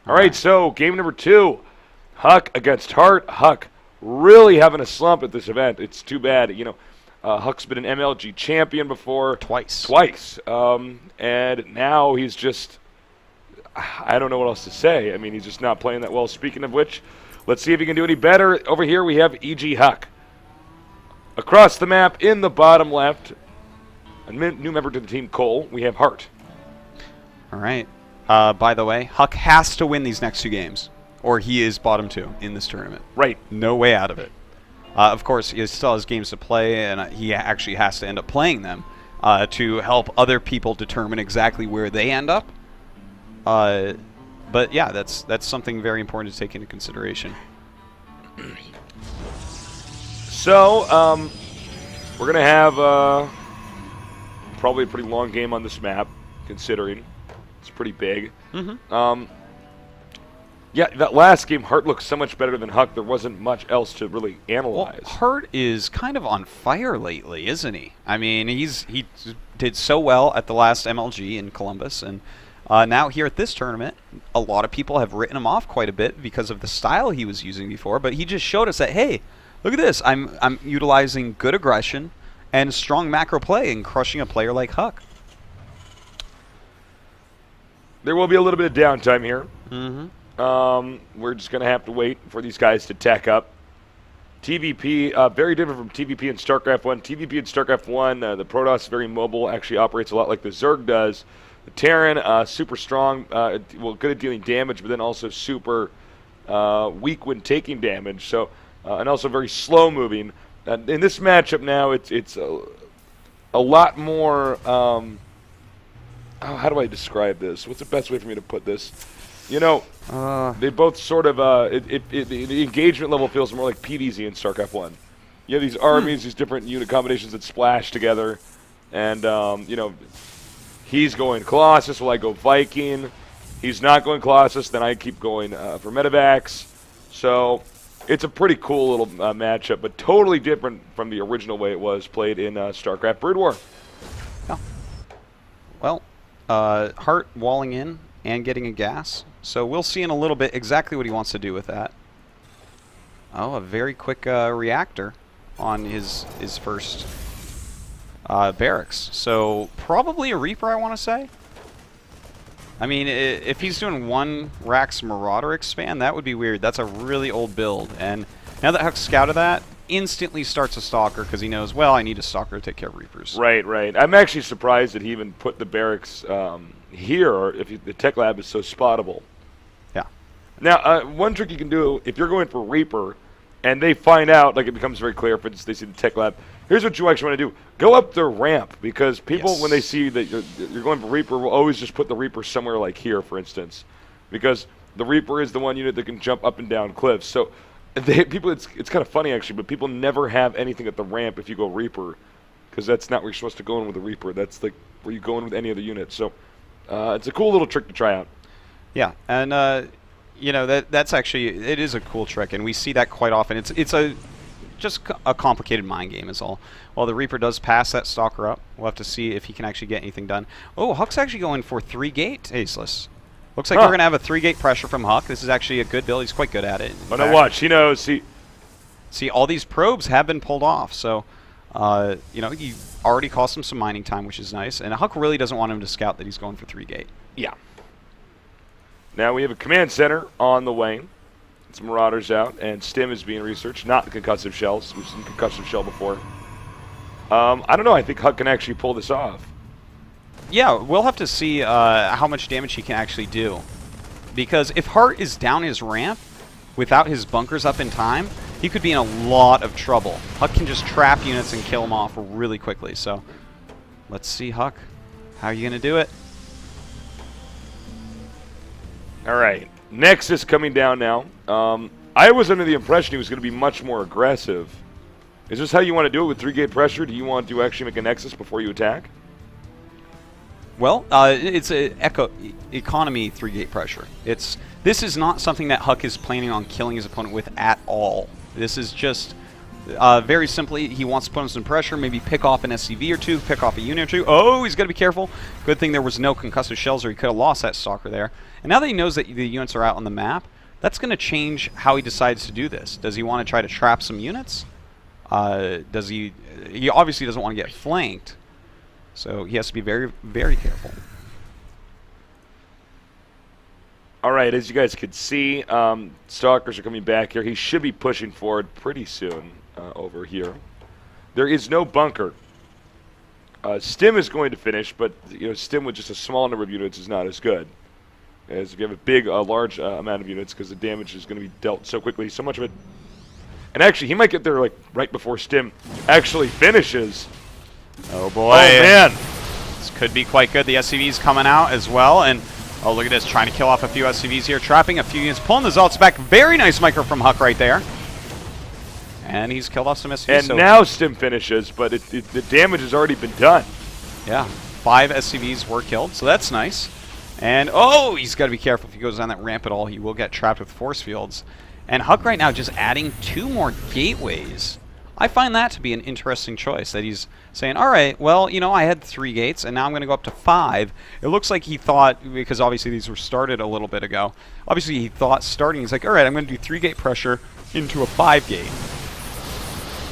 All right, so game number 2, Huck against Hart. Huck really having a slump at this event. It's too bad. Huck's been an MLG champion before. Twice. And now he's just, I don't know what else to say. I mean, he's just not playing that well. Speaking of which, let's see if he can do any better. Over here we have E.G. Huck. Across the map in the bottom left, a new member to the team, Cole, we have Hart. All right. By the way, Huck has to win these next 2 games, or he is bottom 2 in this tournament. Right. No way out of it. Of course, he still has games to play, and he actually has to end up playing them to help other people determine exactly where they end up. But yeah, that's something very important to take into consideration. So, we're going to have probably a pretty long game on this map, considering it's pretty big. Yeah, that last game, Hart looked so much better than Huck. There wasn't much else to really analyze. Well, Hart is kind of on fire lately, isn't he? I mean, he did so well at the last MLG in Columbus, and now here at this tournament, a lot of people have written him off quite a bit because of the style he was using before, but he just showed us that, hey, look at this. I'm utilizing good aggression and strong macro play and crushing a player like Huck. There will be a little bit of downtime here. We're just going to have to wait for these guys to tech up. TVP, very different from TVP and StarCraft 1. TVP and StarCraft 1, the Protoss is very mobile, actually operates a lot like the Zerg does. The Terran, super strong, good at dealing damage, but then also super weak when taking damage. So, and also very slow moving. In this matchup now, it's a lot more. How do I describe this? What's the best way for me to put this? They both sort of the engagement level feels more like PvZ in StarCraft 1. You have these armies, these different unit combinations that splash together, and he's going Colossus while I go Viking. He's not going Colossus, then I keep going for Medivacs. So it's a pretty cool little matchup, but totally different from the original way it was played in StarCraft Brood War. Yeah. Well, Hart walling in and getting a gas. So we'll see in a little bit exactly what he wants to do with that. Oh, a very quick reactor on his first barracks. So probably a Reaper, I want to say. I mean, if he's doing 1 Rax Marauder expand, that would be weird. That's a really old build. And now that Huck scouted that, instantly starts a Stalker because he knows, well, I need a Stalker to take care of Reapers. Right. I'm actually surprised that he even put the barracks here, if the Tech Lab is so spottable. Yeah. Now, one trick you can do, if you're going for Reaper, and they find out, like it becomes very clear, for instance, they see the Tech Lab, here's what you actually want to do. Go up the ramp, because people, when they see that you're going for Reaper, will always just put the Reaper somewhere like here, for instance, because the Reaper is the one unit that can jump up and down cliffs. So it's kind of funny, actually, but people never have anything at the ramp if you go Reaper, because that's not where you're supposed to go in with a Reaper. That's like where you go in with any other unit. So it's a cool little trick to try out. Yeah, and that's actually, it is a cool trick, and we see that quite often. It's just a complicated mind game is all. While the Reaper does pass that Stalker up, we'll have to see if he can actually get anything done. Oh, Huck's actually going for 3-gate Tasteless. Looks like we're going to have a 3-gate pressure from Huck. This is actually a good build. He's quite good at it. But now watch. He knows. See, all these probes have been pulled off. So, he already cost him some mining time, which is nice. And Huck really doesn't want him to scout that he's going for 3-gate. Yeah. Now we have a command center on the way. It's Marauders out, and Stim is being researched, not the concussive shells. We've seen concussive shell before. I don't know. I think Huck can actually pull this off. Yeah, we'll have to see how much damage he can actually do. Because if Hart is down his ramp without his bunkers up in time, he could be in a lot of trouble. Huck can just trap units and kill them off really quickly. So let's see, Huck. How are you going to do it? All right. Nexus coming down now. I was under the impression he was going to be much more aggressive. Is this how you want to do it with 3-gate pressure? Do you want to actually make a Nexus before you attack? Well, it's an economy 3-gate pressure. This is not something that Huck is planning on killing his opponent with at all. This is just Very simply, he wants to put on some pressure, maybe pick off an SCV or two, pick off a unit or two. Oh, he's got to be careful. Good thing there was no concussive shells or he could have lost that Stalker there. And now that he knows that the units are out on the map, that's going to change how he decides to do this. Does he want to try to trap some units? Does he obviously doesn't want to get flanked, so he has to be very, very careful. All right, as you guys can see, Stalkers are coming back here. He should be pushing forward pretty soon over here. There is no bunker. Stim is going to finish, but Stim with just a small number of units is not as good as if you have a big, large amount of units, because the damage is going to be dealt so quickly. So much of it. And actually, he might get there like right before Stim actually finishes. Oh boy! Oh man! This could be quite good. The SCV's coming out as well, and oh, look at this, trying to kill off a few SCVs here, trapping a few units, pulling the Zalts back. Very nice micro from Huck right there. And he's killed off some SCVs. And now Stim finishes, but the damage has already been done. Yeah, 5 SCVs were killed, so that's nice. And, oh, he's got to be careful if he goes down that ramp at all. He will get trapped with force fields. And Huck right now just adding 2 more gateways. I find that to be an interesting choice, that he's saying, all right, well, I had 3 gates, and now I'm going to go up to 5. It looks like he thought, because obviously these were started a little bit ago, obviously he thought starting, he's like, all right, I'm going to do 3-gate pressure into a 5-gate.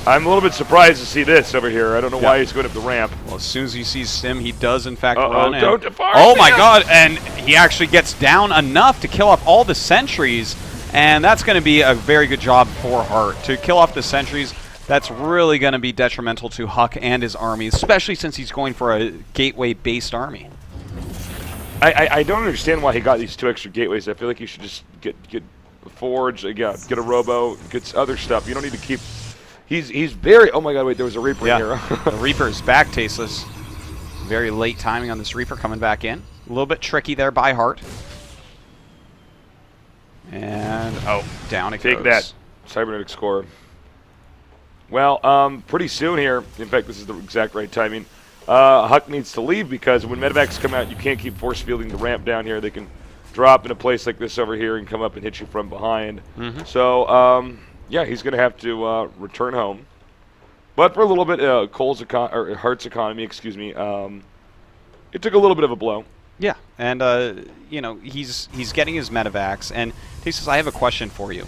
I'm a little bit surprised to see this over here. I don't know why he's going up the ramp. Well, as soon as he sees Stim, he does, in fact, run. Don't depart! Oh, my God, and he actually gets down enough to kill off all the sentries, and that's going to be a very good job for Hart. To kill off the sentries, that's really going to be detrimental to Huck and his army, especially since he's going for a gateway-based army. I don't understand why he got these 2 extra gateways. I feel like you should just get a forge, get a robo, get other stuff. You don't need to keep... He's very... Oh my God, wait, there was a Reaper in here. The Reaper's back, Tasteless. Very late timing on this Reaper coming back in. A little bit tricky there by Hart. And, oh, down it goes. Take that, Cybernetic Score. Well, pretty soon here, in fact, this is the exact right timing, Huck needs to leave, because when medevacs come out, you can't keep force fielding the ramp down here. They can drop in a place like this over here and come up and hit you from behind. So, yeah, he's going to have to return home. But for a little bit, Hart's economy, excuse me, it took a little bit of a blow. Yeah, and, he's getting his medevacs, and he says, I have a question for you.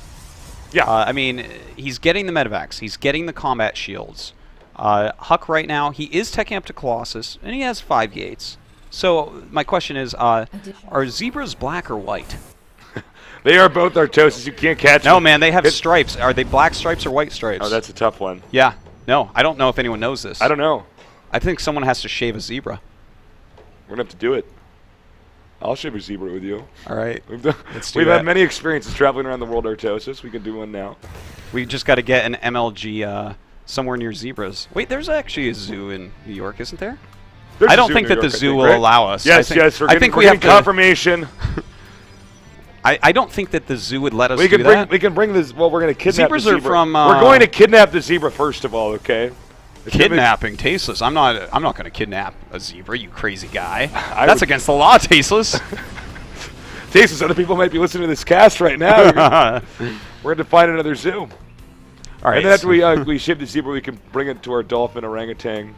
Yeah. I mean, he's getting the medevacs. He's getting the combat shields. Huck right now, he is teching up to Colossus, and he has 5 gates. So my question is, are zebras black or white? They are both Artosis. You can't catch them. No, man, they have stripes. Are they black stripes or white stripes? Oh, that's a tough one. Yeah. No, I don't know if anyone knows this. I don't know. I think someone has to shave a zebra. We're going to have to do it. I'll shave a zebra with you. All right. We've had many experiences traveling around the world, Artosis. We can do one now. We just got to get an MLG somewhere near zebras. Wait, there's actually a zoo in New York, isn't there? I don't think that the zoo will allow us. Yes, I think we have confirmation. I don't think that the zoo would let us do that. We can bring this. Well, we're going to kidnap Zebras the zebra. Are from. We're going to kidnap the zebra first of all. Okay. Kidnapping, Tasteless. I'm not going to kidnap a zebra, you crazy guy. That's against the law, Tasteless. Tasteless, other people might be listening to this cast right now. We're going to find another zoo. All right. And then after we ship the zebra, we can bring it to our dolphin orangutan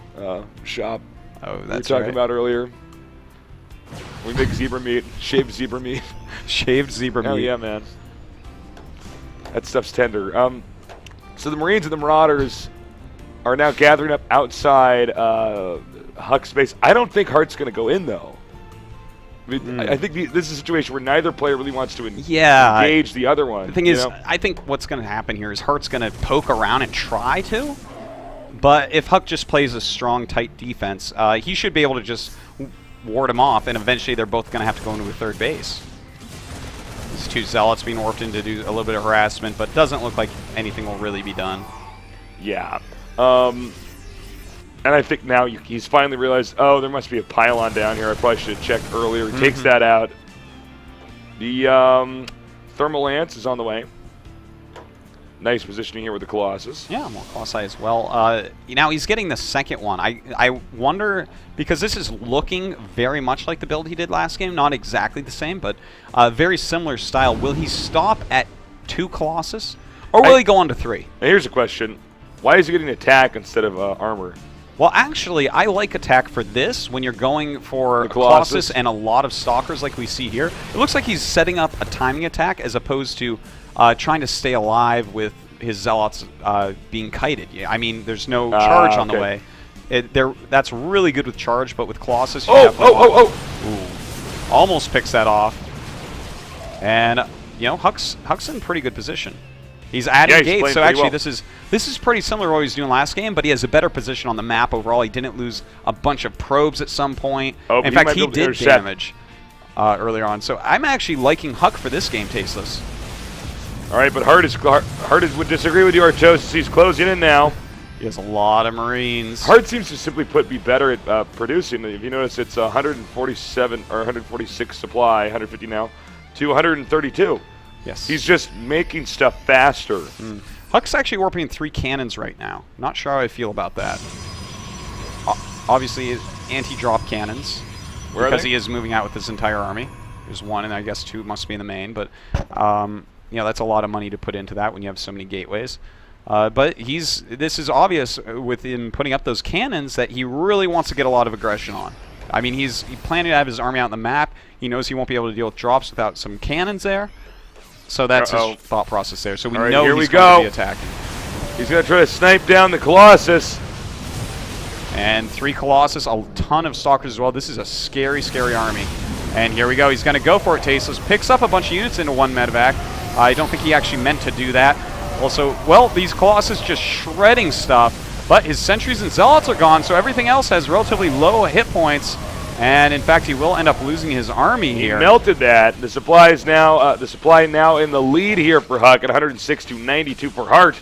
shop. Oh, that's we were talking about earlier. We make zebra meat, shaved zebra meat. Shaved zebra meat. Oh yeah, man. That stuff's tender. So the Marines and the Marauders are now gathering up outside Huck's base. I don't think Hart's going to go in, though. I mean, I think this is a situation where neither player really wants to engage the other one. The thing is, I think what's going to happen here is Hart's going to poke around and try to. But if Huck just plays a strong, tight defense, he should be able to just ward him off, and eventually they're both going to have to go into a third base. These 2 Zealots being warped in to do a little bit of harassment, but doesn't look like anything will really be done. Yeah. And I think now he's finally realized, oh, there must be a pylon down here. I probably should have checked earlier. He takes that out. The Thermal Lance is on the way. Nice positioning here with the Colossus. Yeah, more Colossi as well. Now he's getting the second one. I wonder, because this is looking very much like the build he did last game. Not exactly the same, but very similar style. Will he stop at 2 Colossus? Or will he go on to 3? Here's a question. Why is he getting attack instead of armor? Well, actually, I like attack for this when you're going for The Colossus. Colossus and a lot of Stalkers like we see here. It looks like he's setting up a timing attack as opposed to trying to stay alive with his Zealots being kited. Yeah, I mean, there's no charge on the way. That's really good with charge, but with Colossus, you have Ooh. Almost picks that off. And, you know, Huck's in pretty good position. He's adding gates, so actually well. this is pretty similar to what he was doing last game, but he has a better position on the map overall. He didn't lose a bunch of probes at some point. Oh, in fact, he did damage earlier on. So I'm actually liking Huck for this game, Tasteless. All right, but Hart would disagree with you, Artosis. He's closing in now. He has a lot of Marines. Hart seems to simply be better at producing. If you notice, it's 147 or 146 supply, 150 now, to 132. Yes. He's just making stuff faster. Huck's actually warping 3 cannons right now. Not sure how I feel about that. Obviously, anti-drop cannons. Where because are they? he is moving out with his entire army. There's 1, and I guess 2 must be in the main. But, you know, that's a lot of money to put into that when you have so many gateways. But this is obvious with him putting up those cannons that he really wants to get a lot of aggression on. I mean, he's planning to have his army out on the map. He knows he won't be able to deal with drops without some cannons there. So that's his thought process there. So we know he's going to be attacking. He's going to try to snipe down the Colossus. And 3 Colossus, a ton of Stalkers as well. This is a scary, scary army. And here we go. He's going to go for it, Tasteless. Picks up a bunch of units into 1 medevac. I don't think he actually meant to do that. Also, well, these Colossus just shredding stuff. But his Sentries and Zealots are gone, so everything else has relatively low hit points. And in fact, he will end up losing his army here. He melted that. The supply is now in the lead here for Huck at 106 to 92 for Hart.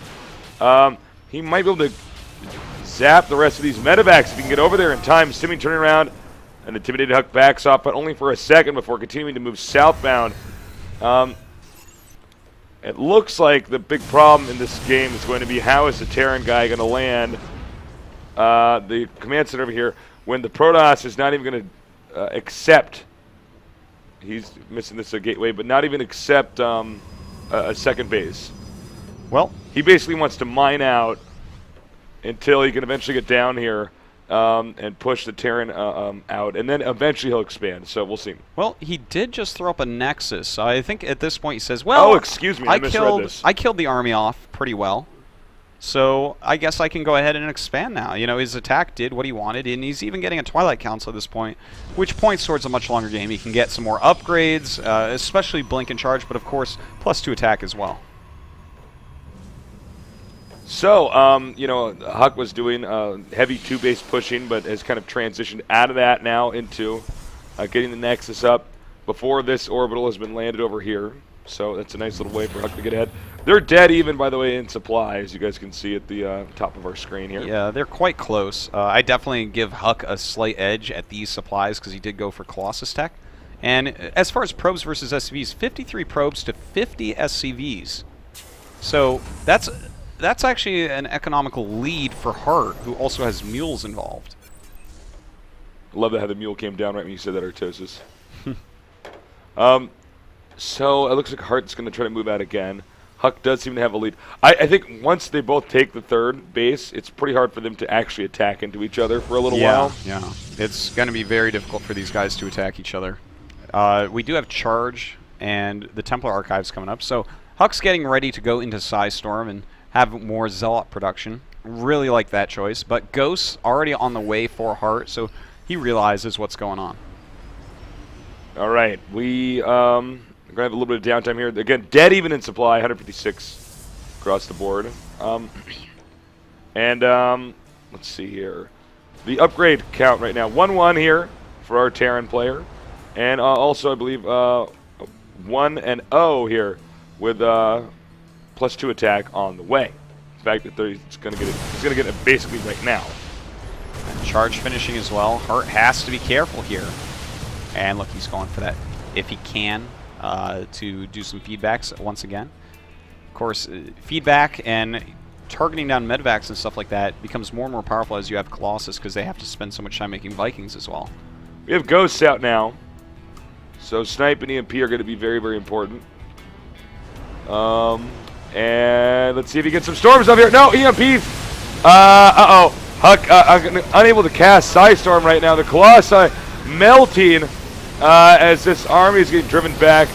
He might be able to zap the rest of these medevacs if he can get over there in time. Stimming turning around, and intimidated Huck backs off, but only for a second before continuing to move southbound. It looks like the big problem in this game is going to be how is the Terran guy going to land the command center over here when the Protoss is not even going to accept. He's missing this gateway, but not even accept a second base. Well, he basically wants to mine out until he can eventually get down here and push the Terran out, and then eventually he'll expand. So we'll see. Well, he did just throw up a Nexus. I think at this point he says, "Well, oh, excuse me, I misread this. I killed the army off pretty well, so I guess I can go ahead and expand now." You know, his attack did what he wanted, and he's even getting a Twilight Council at this point, which points towards a much longer game. He can get some more upgrades, especially Blink and Charge, but of course, +2 attack as well. So, you know, Huck was doing heavy 2-base pushing, but has kind of transitioned out of that now into getting the Nexus up before this orbital has been landed over here. So that's a nice little way for Huck to get ahead. They're dead even, by the way, in supply, as you guys can see at the top of our screen here. Yeah, they're quite close. I definitely give Huck a slight edge at these supplies because he did go for Colossus tech. And as far as probes versus SCVs, 53 probes to 50 SCVs. So that's actually an economical lead for Hart, who also has mules involved. I love how the mule came down right when you said that, Artosis. So it looks like Hart's going to try to move out again. Huck does seem to have a lead. I think once they both take the 3rd base, it's pretty hard for them to actually attack into each other for a little while. Yeah, it's going to be very difficult for these guys to attack each other. We do have Charge and the Templar Archives coming up, so Huck's getting ready to go into Psystorm and have more Zealot production. Really like that choice, but Ghost's already on the way for Hart, so he realizes what's going on. All right, we going to have a little bit of downtime here. Again, dead even in supply, 156 across the board. Let's see here. The upgrade count right now, 1-1 here for our Terran player. And also, I believe, 1-0 here with +2 attack on the way. In fact, that he's going to get it basically right now. And Charge finishing as well. Hart has to be careful here. And look, he's going for that if he can to do some feedbacks once again. Of course, feedback and targeting down medevacs and stuff like that becomes more and more powerful as you have Colossus because they have to spend so much time making Vikings as well. We have Ghosts out now. So Snipe and EMP are going to be very, very important. And let's see if he gets some storms up here. No, EMP Uh-oh. Huck unable to cast Psystorm right now. The Colossi melting as this army is getting driven back.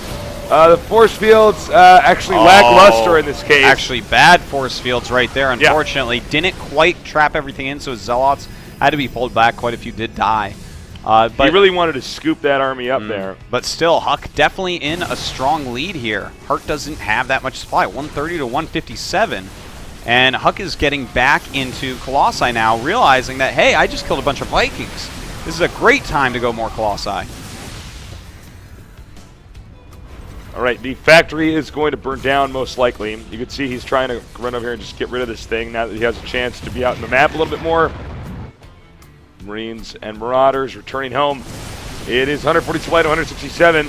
The force fields actually lackluster in this case. Actually, bad force fields right there, unfortunately. Yeah. Didn't quite trap everything in, so Zealots had to be pulled back. Quite a few did die. But he really wanted to scoop that army up there. But still, Huck definitely in a strong lead here. Hart doesn't have that much supply, 130 to 157. And Huck is getting back into Colossi now, realizing that, hey, I just killed a bunch of Vikings. This is a great time to go more Colossi. All right, the factory is going to burn down most likely. You can see he's trying to run over here and just get rid of this thing now that he has a chance to be out in the map a little bit more. Marines and Marauders returning home. It is 140 supply to 167.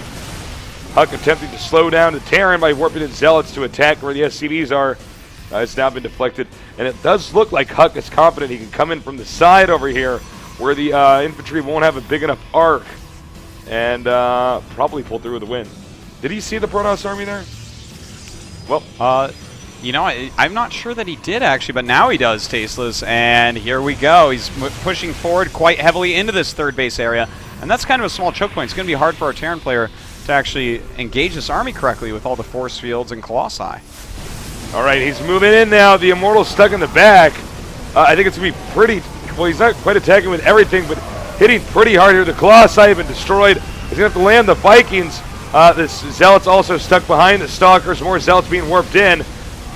Huck attempting to slow down the Terran by warping his Zealots to attack where the SCVs are. It's now been deflected, and it does look like Huck is confident he can come in from the side over here where the infantry won't have a big enough arc and probably pull through with a win. Did he see the Protoss army there? Well, you know, I'm not sure that he did, actually, but now he does, Tasteless. And here we go. He's pushing forward quite heavily into this third base area. And that's kind of a small choke point. It's going to be hard for our Terran player to actually engage this army correctly with all the force fields and Colossi. All right, he's moving in now. The Immortal's stuck in the back. I think it's going to be pretty... Well, he's not quite attacking with everything, but hitting pretty hard here. The Colossi have been destroyed. He's going to have to land the Vikings. This Zealot's also stuck behind the Stalkers. More Zealots being warped in.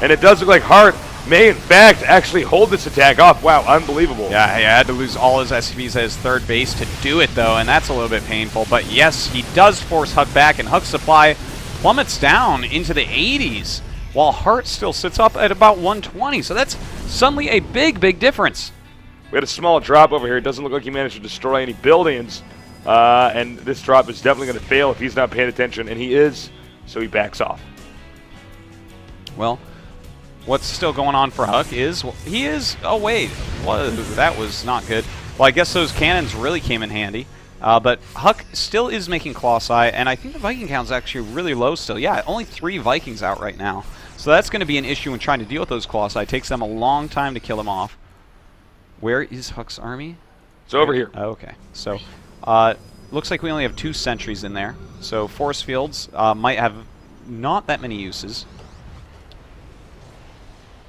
And it does look like Hart may, in fact, actually hold this attack off. Wow, unbelievable. Yeah, he had to lose all his SCVs at his third base to do it, though, and that's a little bit painful. But yes, he does force Huck back, and Huck's supply plummets down into the 80s, while Hart still sits up at about 120. So that's suddenly a big, big difference. We had a small drop over here. It doesn't look like he managed to destroy any buildings. And this drop is definitely going to fail if he's not paying attention, and he is, so he backs off. Well, what's still going on for Huck is, well, he is, oh wait, that was not good. Well, I guess those cannons really came in handy. But Huck still is making Colossi, and I think the Viking count is actually really low still. Yeah, only 3 Vikings out right now. So that's going to be an issue when trying to deal with those Colossi. It takes them a long time to kill them off. Where is Huck's army? It's over here. Oh, okay. So, looks like we only have 2 sentries in there. So force fields might have not that many uses.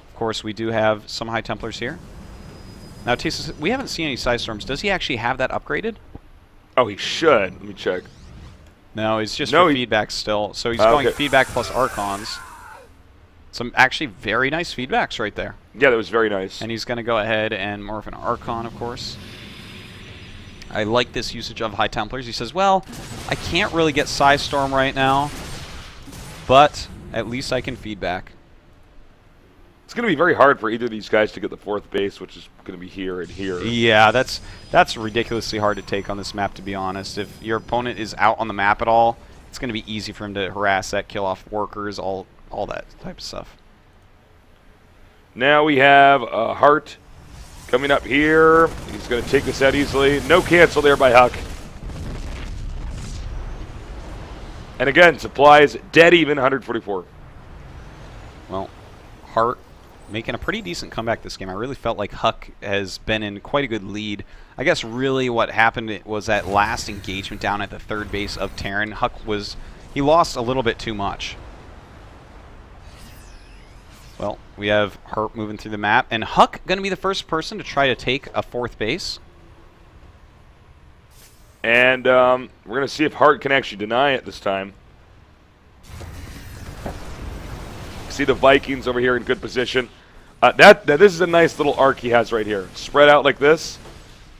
Of course, we do have some High Templars here. Now, Tasteless, we haven't seen any Psystorms. Does he actually have that upgraded? Oh, he should. Let me check. No, he's just for feedback still. So he's going feedback plus Archons. Some actually very nice feedbacks right there. Yeah, that was very nice. And he's going to go ahead and morph an Archon, of course. I like this usage of High Templars. He says, well, I can't really get Psystorm right now, but at least I can feedback. It's going to be very hard for either of these guys to get the 4th base, which is going to be here and here. Yeah, that's ridiculously hard to take on this map, to be honest. If your opponent is out on the map at all, it's going to be easy for him to harass that, kill off workers, all that type of stuff. Now we have Hart coming up here. He's going to take this out easily. No cancel there by Huck. And again, supplies dead even, 144. Well, Hart making a pretty decent comeback this game. I really felt like Huck has been in quite a good lead. I guess really what happened was that last engagement down at the third base of Terran. He lost a little bit too much. Well, we have Hart moving through the map, and Huck going to be the first person to try to take a 4th base. And we're going to see if Hart can actually deny it this time. See the Vikings over here in good position. This is a nice little arc he has right here, spread out like this.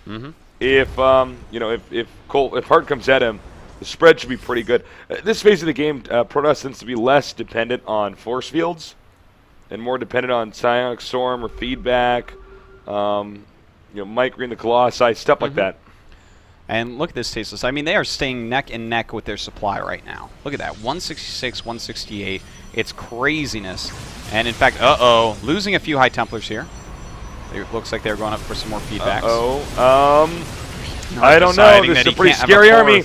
Mm-hmm. If if Hart comes at him, the spread should be pretty good. This phase of the game, Protoss tends to be less dependent on force fields and more dependent on Psionic Storm or feedback. Mike Green, the Colossi, stuff like that. And look at this, Tasteless. I mean, they are staying neck and neck with their supply right now. Look at that, 166, 168. It's craziness. And in fact, losing a few High Templars here. It looks like they're going up for some more feedbacks. I don't know. This is a pretty scary army.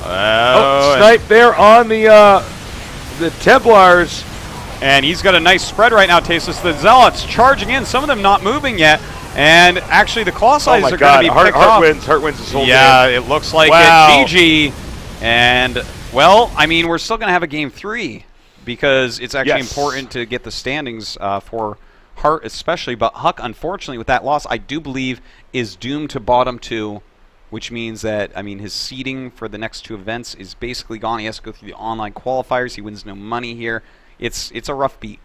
Snipe there on the Templars. And he's got a nice spread right now, Tasteless. The Zealots charging in, some of them not moving yet. And actually, the Colossi Oh my are going God! to be picked Heart off. wins. Heart wins this whole Yeah, game. it looks like Wow. it. GG. And, well, I mean, we're still going to have a game 3 because it's actually Yes. important to get the standings for Heart especially. But Huck, unfortunately, with that loss, I do believe is doomed to bottom 2, which means that, I mean, his seeding for the next 2 events is basically gone. He has to go through the online qualifiers. He wins no money here. It's a rough beat.